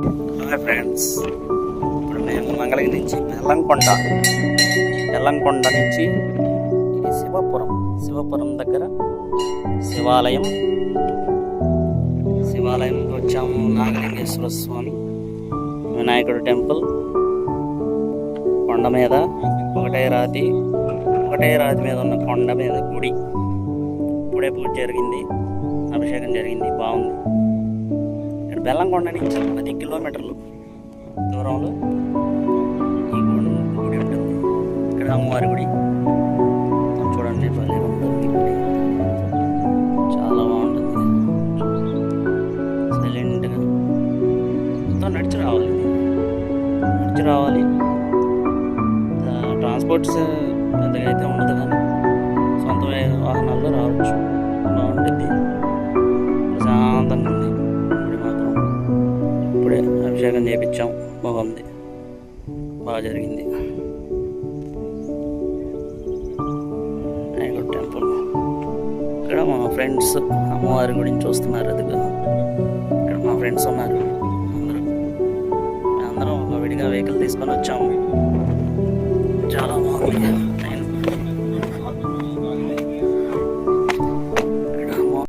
Hi friends, ఇప్పుడు మేము మంగళగిరి నుంచి బెల్లంకొండ నుంచి ఇది శివపురం దగ్గర శివాలయంకి వచ్చాము. నాగలింగేశ్వర స్వామి వినాయకుడు టెంపుల్ కొండ మీద, ఒకటే రాతి మీద ఉన్న కొండ మీద గుడి. ఇప్పుడే పూజ జరిగింది, అభిషేకం జరిగింది, బాగుంది. ఇక్కడ బెల్లంకొండ నుంచి 10 కిలోమీటర్లు దూరంలో ఈ గుడి ఉంటుంది. ఇక్కడ అమ్మవారి గుడి చూడండి, భలే ఉంటుంది గుడి, చాలా బాగుంటుంది. సైలెంట్గా మొత్తం నడిచి రావాలి. ట్రాన్స్పోర్ట్స్ పెద్దగా అయితే ఉండదు, కానీ సొంత వాహనాల్లో రావచ్చు. బాగుంటుంది, ప్రశాంతంగా ఉంది గుడి మాత్రం. ఇప్పుడే అభిషేకం చేయించాం, బాగుంది, బాగా జరిగింది. వినాయకుడు టెంపుల్. ఇక్కడ మా ఫ్రెండ్స్ అమ్మవారి గుడిని చూస్తున్నారు. అదిగా ఇక్కడ మా ఫ్రెండ్స్ ఉన్నారు. అందరం ఒక విడిగా వెహికల్ తీసుకొని వచ్చాము.